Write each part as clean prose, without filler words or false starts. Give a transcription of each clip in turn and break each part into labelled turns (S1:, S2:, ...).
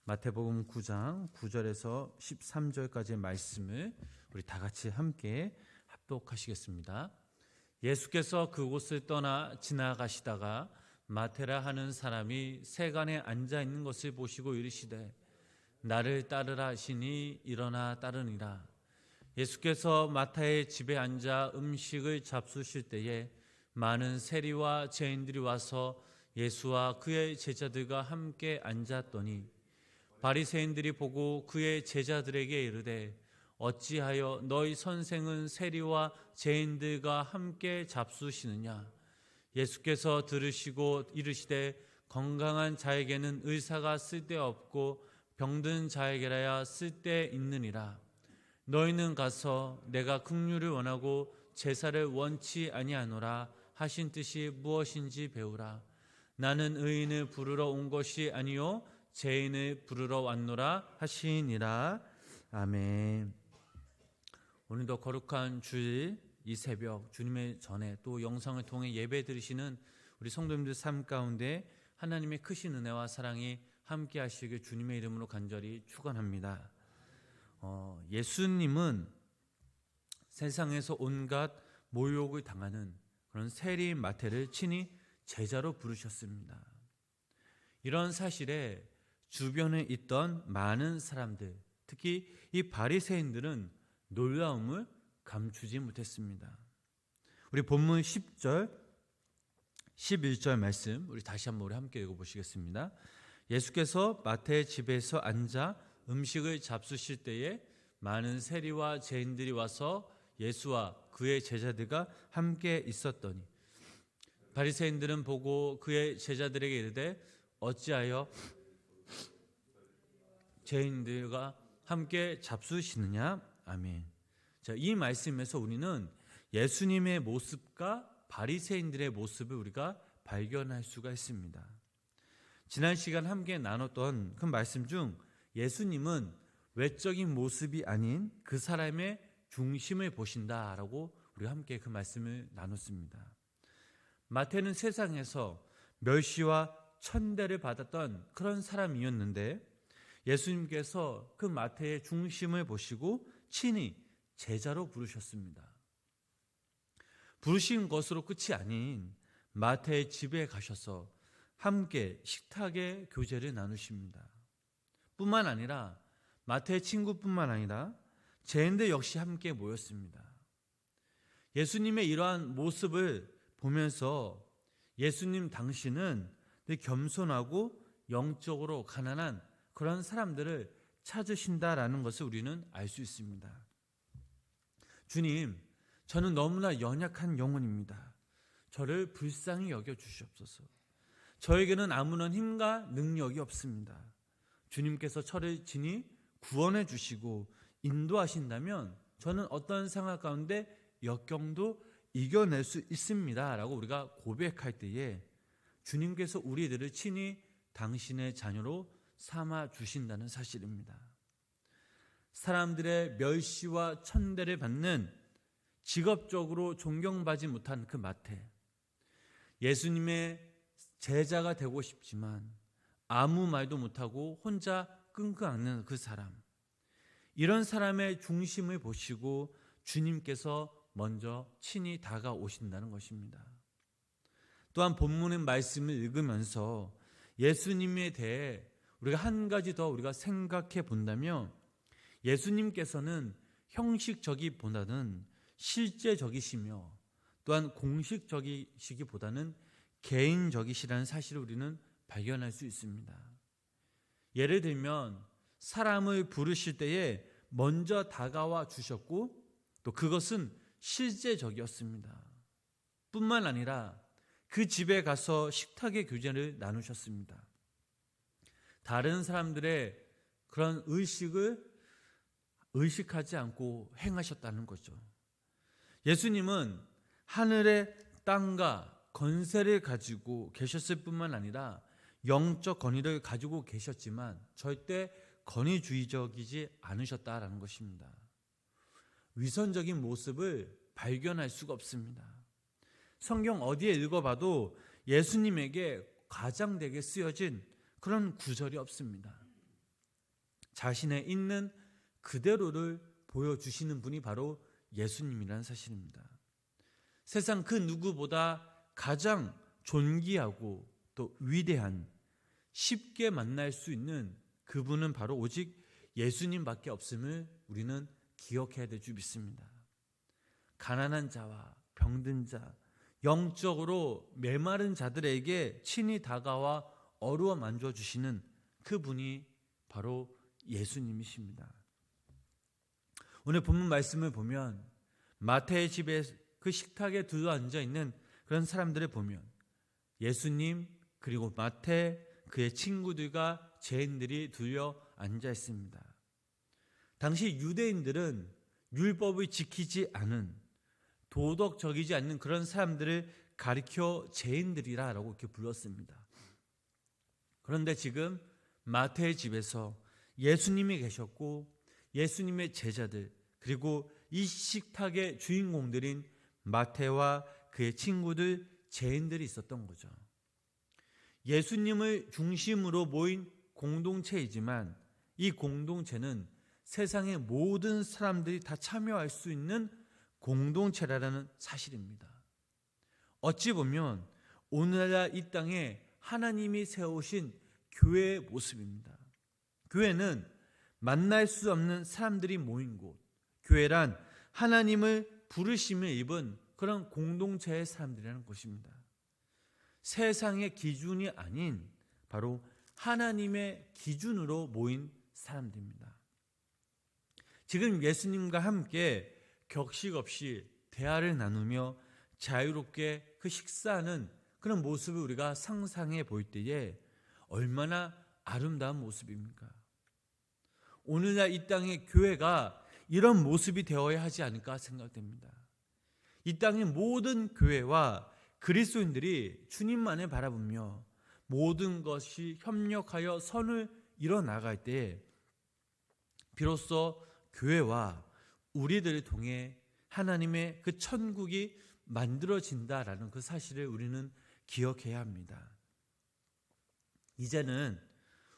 S1: 마태복음 9장 9절에서 13절까지의 말씀을 우리 다 같이 함께 합독하시겠습니다. 예수께서 그곳을 떠나 지나가시다가 마테라 하는 사람이 세간에 앉아 있는 것을 보시고 이르시되 나를 따르라 하시니 일어나 따르니라. 예수께서 마타의 집에 앉아 음식을 잡수실 때에 많은 세리와 죄인들이 와서 예수와 그의 제자들과 함께 앉았더니 바리새인들이 보고 그의 제자들에게 이르되 어찌하여 너희 선생은 세리와 죄인들과 함께 잡수시느냐. 예수께서 들으시고 이르시되 건강한 자에게는 의사가 쓸데없고 병든 자에게라야 쓸데있느니라. 너희는 가서 내가 긍휼을 원하고 제사를 원치 아니하노라 하신 뜻이 무엇인지 배우라. 나는 의인을 부르러 온 것이 아니요 죄인을 부르러 왔노라 하시니라. 아멘. 오늘도 거룩한 주일 이 새벽 주님의 전에 또 영상을 통해 예배 드리시는 우리 성도님들 삶 가운데 하나님의 크신 은혜와 사랑이 함께 하시길 주님의 이름으로 간절히 축원합니다. 예수님은 세상에서 온갖 모욕을 당하는 그런 세리인 마태를 친히 제자로 부르셨습니다. 이런 사실에 주변에 있던 많은 사람들, 특히 이 바리새인들은 놀라움을 감추지 못했습니다. 우리 본문 10절, 11절 말씀 우리 다시 한번 우리 함께 읽어보시겠습니다. 예수께서 마태의 집에서 앉아 음식을 잡수실 때에 많은 세리와 죄인들이 와서 예수와 그의 제자들과 함께 있었더니 바리새인들은 보고 그의 제자들에게 이르되 어찌하여 죄인들과 함께 잡수시느냐. 아멘. 자, 이 말씀에서 우리는 예수님의 모습과 바리새인들의 모습을 우리가 발견할 수가 있습니다. 지난 시간 함께 나눴던 그 말씀 중 예수님은 외적인 모습이 아닌 그 사람의 중심을 보신다라고 우리가 함께 그 말씀을 나눴습니다. 마태는 세상에서 멸시와 천대를 받았던 그런 사람이었는데 예수님께서 그 마태의 중심을 보시고 친히 제자로 부르셨습니다. 부르신 것으로 끝이 아닌 마태의 집에 가셔서 함께 식탁의 교제를 나누십니다. 뿐만 아니라 마태의 친구뿐만 아니라 죄인들 역시 함께 모였습니다. 예수님의 이러한 모습을 보면서 예수님 당신은 겸손하고 영적으로 가난한 그런 사람들을 찾으신다라는 것을 우리는 알 수 있습니다. 주님, 저는 너무나 연약한 영혼입니다. 저를 불쌍히 여겨 주시옵소서. 저에게는 아무런 힘과 능력이 없습니다. 주님께서 저를 친히 구원해 주시고 인도하신다면 저는 어떤 상황 가운데 역경도 이겨낼 수 있습니다 라고 우리가 고백할 때에 주님께서 우리들을 친히 당신의 자녀로 삼아 주신다는 사실입니다. 사람들의 멸시와 천대를 받는 직업적으로 존경받지 못한 그 마태, 예수님의 제자가 되고 싶지만 아무 말도 못하고 혼자 끙끙 앓는 그 사람, 이런 사람의 중심을 보시고 주님께서 먼저 친히 다가오신다는 것입니다. 또한 본문의 말씀을 읽으면서 예수님에 대해 우리가 한 가지 더 우리가 생각해 본다면 예수님께서는 형식적이보다는 실제적이시며 또한 공식적이시기보다는 개인적이시라는 사실을 우리는 발견할 수 있습니다. 예를 들면 사람을 부르실 때에 먼저 다가와 주셨고 또 그것은 실제적이었습니다. 뿐만 아니라 그 집에 가서 식탁의 교제를 나누셨습니다. 다른 사람들의 그런 의식하지 않고 행하셨다는 거죠. 예수님은 하늘의 땅과 권세를 가지고 계셨을 뿐만 아니라 영적 권위를 가지고 계셨지만 절대 권위주의적이지 않으셨다라는 것입니다. 위선적인 모습을 발견할 수가 없습니다. 성경 어디에 읽어봐도 예수님에게 과장되게 쓰여진 그런 구절이 없습니다. 자신의 있는 그대로를 보여주시는 분이 바로 예수님이라는 사실입니다. 세상 그 누구보다 가장 존귀하고 또 위대한, 쉽게 만날 수 있는 그분은 바로 오직 예수님밖에 없음을 우리는 기억해야 될 줄 믿습니다. 가난한 자와 병든 자, 영적으로 메마른 자들에게 친히 다가와 어루어 만져주시는 그분이 바로 예수님이십니다. 오늘 본문 말씀을 보면 마태의 집에 그 식탁에 둘러앉아 있는 그런 사람들을 보면 예수님 그리고 마태 그의 친구들과 죄인들이 둘러 앉아 있습니다. 당시 유대인들은 율법을 지키지 않은, 도덕적이지 않는 그런 사람들을 가리켜 죄인들이라고 이렇게 불렀습니다. 그런데 지금 마태의 집에서 예수님이 계셨고 예수님의 제자들, 그리고 이 식탁의 주인공들인 마태와 그의 친구들, 죄인들이 있었던 거죠. 예수님을 중심으로 모인 공동체이지만 이 공동체는 세상의 모든 사람들이 다 참여할 수 있는 공동체라는 사실입니다. 어찌 보면 오늘날 이 땅에 하나님이 세우신 교회의 모습입니다. 교회는 만날 수 없는 사람들이 모인 곳, 교회란 하나님을 부르심을 입은 그런 공동체의 사람들이라는 것입니다. 세상의 기준이 아닌 바로 하나님의 기준으로 모인 사람들입니다. 지금 예수님과 함께 격식 없이 대화를 나누며 자유롭게 그 식사하는 그런 모습을 우리가 상상해 볼 때에 얼마나 아름다운 모습입니까? 오늘날 이 땅의 교회가 이런 모습이 되어야 하지 않을까 생각됩니다. 이 땅의 모든 교회와 그리스도인들이 주님만을 바라보며 모든 것이 협력하여 선을 이뤄나갈 때 비로소 교회와 우리들을 통해 하나님의 그 천국이 만들어진다라는 그 사실을 우리는 기억해야 합니다. 이제는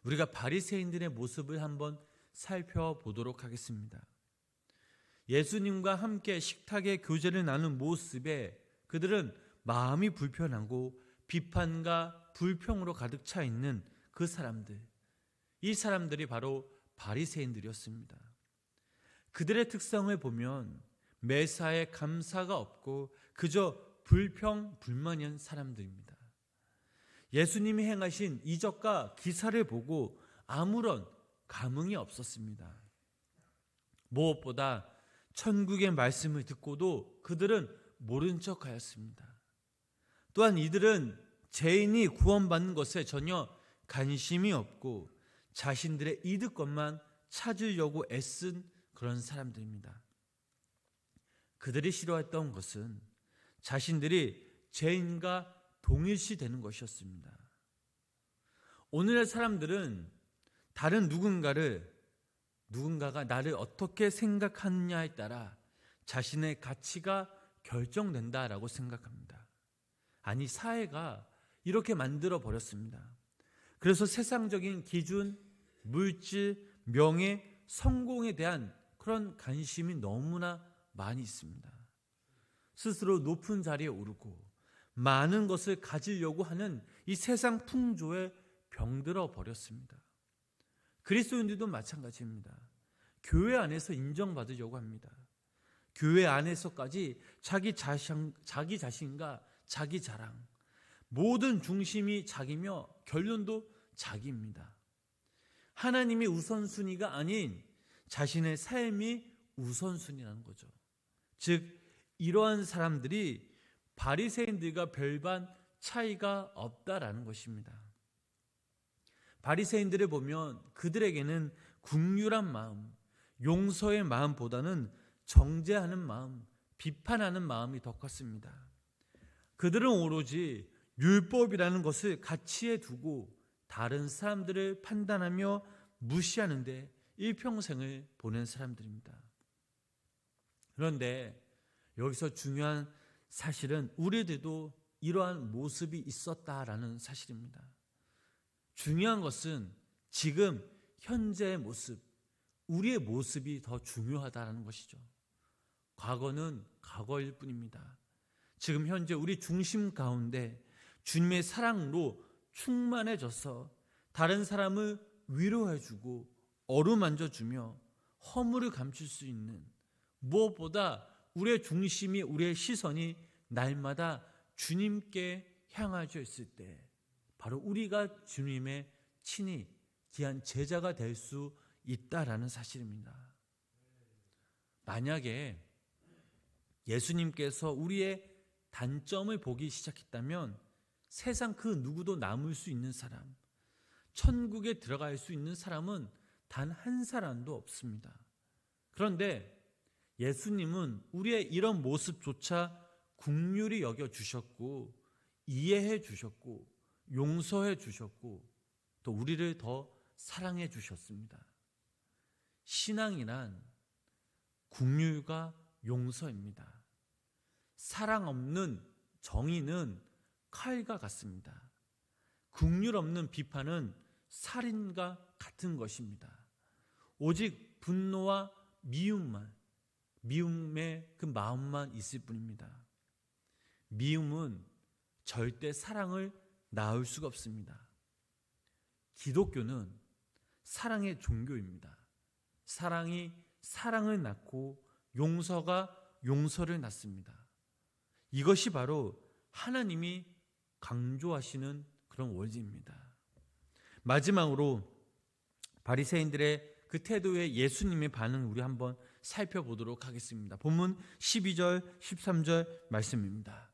S1: 우리가 바리새인들의 모습을 한번 살펴보도록 하겠습니다. 예수님과 함께 식탁에 교제를 나눈 모습에 그들은 마음이 불편하고 비판과 불평으로 가득 차 있는 그 사람들, 이 사람들이 바로 바리새인들이었습니다. 그들의 특성을 보면 매사에 감사가 없고 그저 불평, 불만한 사람들입니다. 예수님이 행하신 이적과 기사를 보고 아무런 감흥이 없었습니다. 무엇보다 천국의 말씀을 듣고도 그들은 모른 척하였습니다. 또한 이들은 죄인이 구원받는 것에 전혀 관심이 없고 자신들의 이득것만 찾으려고 애쓴 그런 사람들입니다. 그들이 싫어했던 것은 자신들이 죄인과 동일시되는 것이었습니다. 오늘의 사람들은 다른 누군가가 나를 어떻게 생각하느냐에 따라 자신의 가치가 결정된다라고 생각합니다. 아니, 사회가 이렇게 만들어 버렸습니다. 그래서 세상적인 기준, 물질, 명예, 성공에 대한 그런 관심이 너무나 많이 있습니다. 스스로 높은 자리에 오르고 많은 것을 가지려고 하는 이 세상 풍조에 병들어 버렸습니다. 그리스도인들도 마찬가지입니다. 교회 안에서 인정받으려고 합니다. 교회 안에서까지 자기 자신과 자기 자랑, 모든 중심이 자기며 결론도 자기입니다. 하나님이 우선순위가 아닌 자신의 삶이 우선순위라는 거죠. 즉 이러한 사람들이 바리새인들과 별반 차이가 없다라는 것입니다. 바리새인들을 보면 그들에게는 긍휼한 마음, 용서의 마음보다는 정죄하는 마음, 비판하는 마음이 더 컸습니다. 그들은 오로지 율법이라는 것을 가치에 두고 다른 사람들을 판단하며 무시하는 데 일평생을 보낸 사람들입니다. 그런데 여기서 중요한 사실은 우리들도 이러한 모습이 있었다라는 사실입니다. 중요한 것은 지금 현재의 모습, 우리의 모습이 더 중요하다는 것이죠. 과거는 과거일 뿐입니다. 지금 현재 우리 중심 가운데 주님의 사랑으로 충만해져서 다른 사람을 위로해주고 어루만져주며 허물을 감출 수 있는, 무엇보다 우리의 중심이, 우리의 시선이 날마다 주님께 향하여 있을 때 바로 우리가 주님의 친히 귀한 제자가 될 수 있다라는 사실입니다. 만약에 예수님께서 우리의 단점을 보기 시작했다면 세상 그 누구도 남을 수 있는 사람, 천국에 들어갈 수 있는 사람은 단 한 사람도 없습니다. 그런데 예수님은 우리의 이런 모습조차 긍휼히 여겨주셨고 이해해 주셨고 용서해 주셨고 또 우리를 더 사랑해 주셨습니다. 신앙이란 긍휼과 용서입니다. 사랑 없는 정의는 칼과 같습니다. 긍휼 없는 비판은 살인과 같은 것입니다. 오직 분노와 미움의 그 마음만 있을 뿐입니다. 미움은 절대 사랑을 낳을 수가 없습니다. 기독교는 사랑의 종교입니다. 사랑이 사랑을 낳고 용서가 용서를 낳습니다. 이것이 바로 하나님이 강조하시는 그런 원리입니다. 마지막으로 바리새인들의 그 태도에 예수님의 반응 우리 한번 살펴보도록 하겠습니다. 본문 12절 13절 말씀입니다.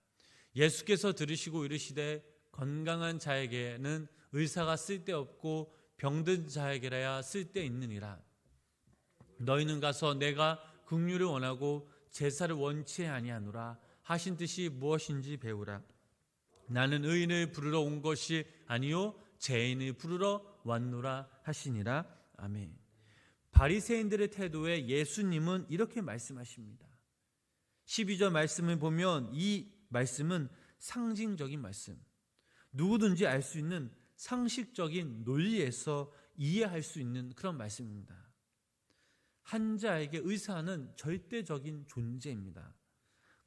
S1: 예수께서 들으시고 이르시되 건강한 자에게는 의사가 쓸데없고 병든 자에게라야 쓸데있느니라. 너희는 가서 내가 긍휼을 원하고 제사를 원치 아니하노라 하신 뜻이 무엇인지 배우라. 나는 의인을 부르러 온 것이 아니요 죄인을 부르러 왔노라 하시니라. 아멘. 바리새인들의 태도에 예수님은 이렇게 말씀하십니다. 12절 말씀을 보면 이 말씀은 상징적인 말씀, 누구든지 알 수 있는 상식적인 논리에서 이해할 수 있는 그런 말씀입니다. 환자에게 의사는 절대적인 존재입니다.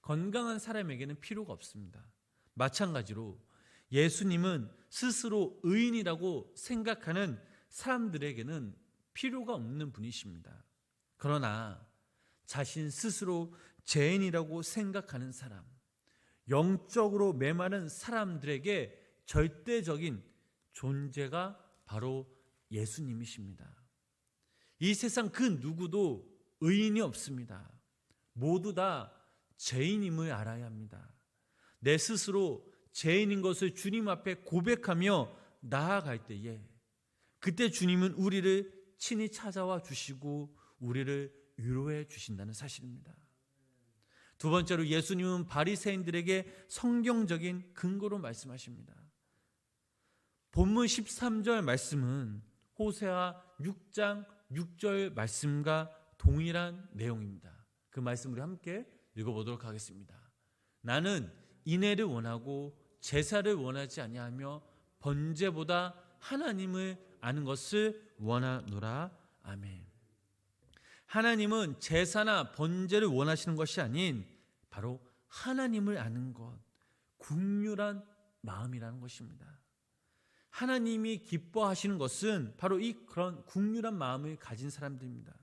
S1: 건강한 사람에게는 필요가 없습니다. 마찬가지로 예수님은 스스로 의인이라고 생각하는 사람들에게는 필요가 없는 분이십니다. 그러나 자신 스스로 죄인이라고 생각하는 사람, 영적으로 메마른 사람들에게 절대적인 존재가 바로 예수님이십니다. 이 세상 그 누구도 의인이 없습니다. 모두 다 죄인임을 알아야 합니다. 내 스스로 죄인인 것을 주님 앞에 고백하며 나아갈 때에 그때 주님은 우리를 친히 찾아와 주시고 우리를 위로해 주신다는 사실입니다. 두 번째로 예수님은 바리새인들에게 성경적인 근거로 말씀하십니다. 본문 13절 말씀은 호세아 6장 6절 말씀과 동일한 내용입니다. 그 말씀 우리 함께 읽어보도록 하겠습니다. 나는 인애를 원하고 제사를 원하지 아니하며 번제보다 하나님을 아는 것을 원하노라. 아멘. 하나님은 제사나 번제를 원하시는 것이 아닌 바로 하나님을 아는 것, 긍휼한 마음이라는 것입니다. 하나님이 기뻐하시는 것은 바로 그런 긍휼한 마음을 가진 사람들입니다.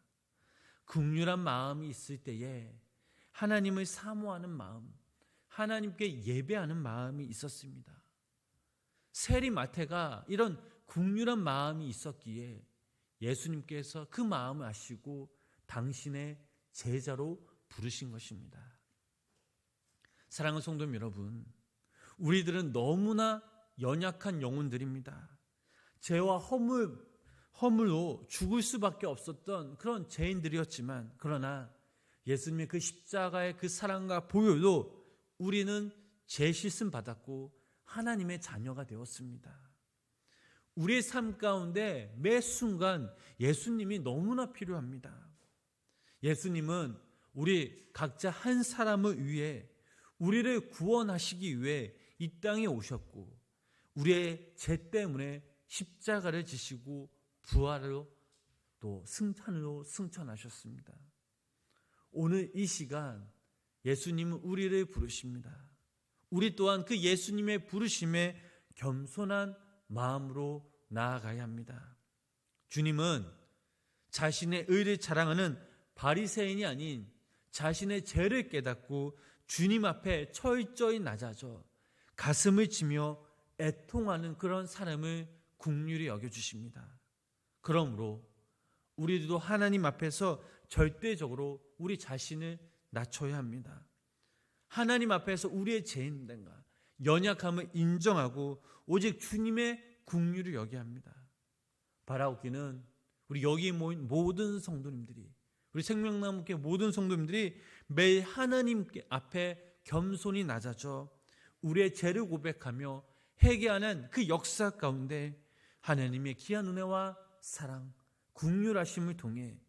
S1: 긍휼한 마음이 있을 때에 하나님을 사모하는 마음, 하나님께 예배하는 마음이 있었습니다. 세리 마태가 이런 긍휼한 마음이 있었기에 예수님께서 그 마음을 아시고 당신의 제자로 부르신 것입니다. 사랑하는 성도 여러분, 우리들은 너무나 연약한 영혼들입니다. 죄와 허물로 죽을 수밖에 없었던 그런 죄인들이었지만, 그러나 예수님의 그 십자가의 그 사랑과 보혈로 우리는 죄 씻음 받았고 하나님의 자녀가 되었습니다. 우리의 삶 가운데 매 순간 예수님이 너무나 필요합니다. 예수님은 우리 각자 한 사람을 위해 우리를 구원하시기 위해 이 땅에 오셨고 우리의 죄 때문에 십자가를 지시고 부활로 또 승천으로 승천하셨습니다. 오늘 이 시간 예수님은 우리를 부르십니다. 우리 또한 그 예수님의 부르심에 겸손한 마음으로 나아가야 합니다. 주님은 자신의 의를 자랑하는 바리새인이 아닌 자신의 죄를 깨닫고 주님 앞에 철저히 낮아져 가슴을 치며 애통하는 그런 사람을 긍휼히 여겨주십니다. 그러므로 우리도 하나님 앞에서 절대적으로 우리 자신을 낮춰야 합니다. 하나님 앞에서 우리의 죄인됨과 연약함을 인정하고 오직 주님의 긍휼을 여겨야 합니다. 바라옵기는 우리 여기 모인 모든 성도님들이, 우리 생명나무교회 모든 성도님들이 매일 하나님 앞에 겸손히 낮아져 우리의 죄를 고백하며 회개하는 그 역사 가운데 하나님의 귀한 은혜와 사랑, 긍휼하심을 통해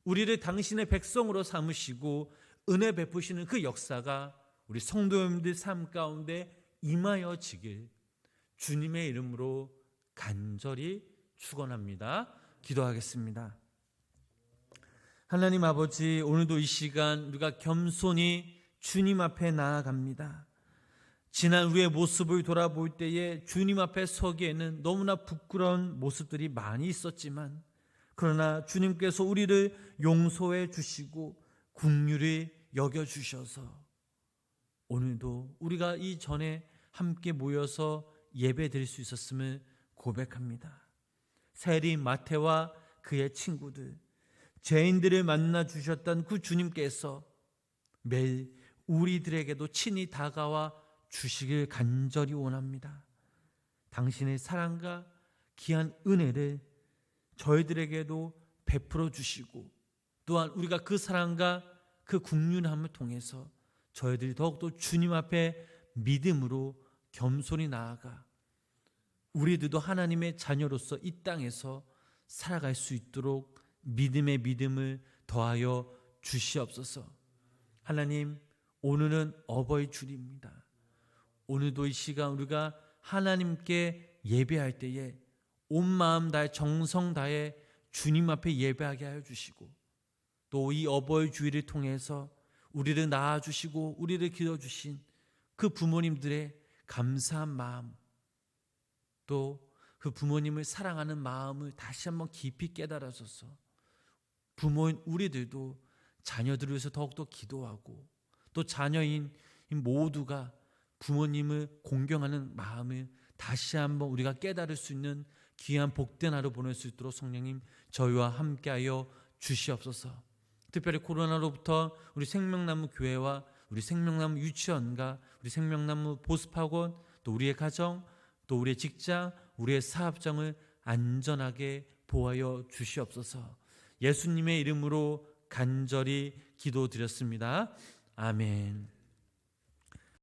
S1: 우리를 당신의 백성으로 삼으시고 은혜 베푸시는 그 역사가 우리 성도님들 삶 가운데 임하여지길 주님의 이름으로 간절히 축원합니다. 기도하겠습니다. 하나님 아버지, 오늘도 이 시간 우리가 겸손히 주님 앞에 나아갑니다. 지난 우리의 모습을 돌아볼 때에 주님 앞에 서기에는 너무나 부끄러운 모습들이 많이 있었지만, 그러나 주님께서 우리를 용서해 주시고 긍휼히 여겨주셔서 오늘도 우리가 이전에 함께 모여서 예배 드릴 수 있었음을 고백합니다. 세리 마태와 그의 친구들, 죄인들을 만나 주셨던 그 주님께서 매일 우리들에게도 친히 다가와 주시길 간절히 원합니다. 당신의 사랑과 귀한 은혜를 저희들에게도 베풀어 주시고, 또한 우리가 그 사랑과 그 긍휼함을 통해서 저희들이 더욱더 주님 앞에 믿음으로 겸손히 나아가 우리들도 하나님의 자녀로서 이 땅에서 살아갈 수 있도록 믿음의 믿음을 더하여 주시옵소서. 하나님, 오늘은 어버이 주일입니다. 오늘도 이 시간 우리가 하나님께 예배할 때에 온 마음 다해 정성 다해 주님 앞에 예배하게 하여 주시고, 또 이 어버이 주일을 통해서 우리를 낳아주시고 우리를 기려주신 그 부모님들의 감사한 마음, 또 그 부모님을 사랑하는 마음을 다시 한번 깊이 깨달아줘서 부모인 우리들도 자녀들을 위해서 더욱더 기도하고, 또 자녀인 모두가 부모님을 공경하는 마음을 다시 한번 우리가 깨달을 수 있는 귀한 복된 하루 보낼 수 있도록 성령님 저희와 함께하여 주시옵소서. 특별히 코로나로부터 우리 생명나무 교회와 우리 생명나무 유치원과 우리 생명나무 보습학원, 또 우리의 가정, 또 우리의 직장, 우리의 사업장을 안전하게 보호하여 주시옵소서. 예수님의 이름으로 간절히 기도드렸습니다. 아멘.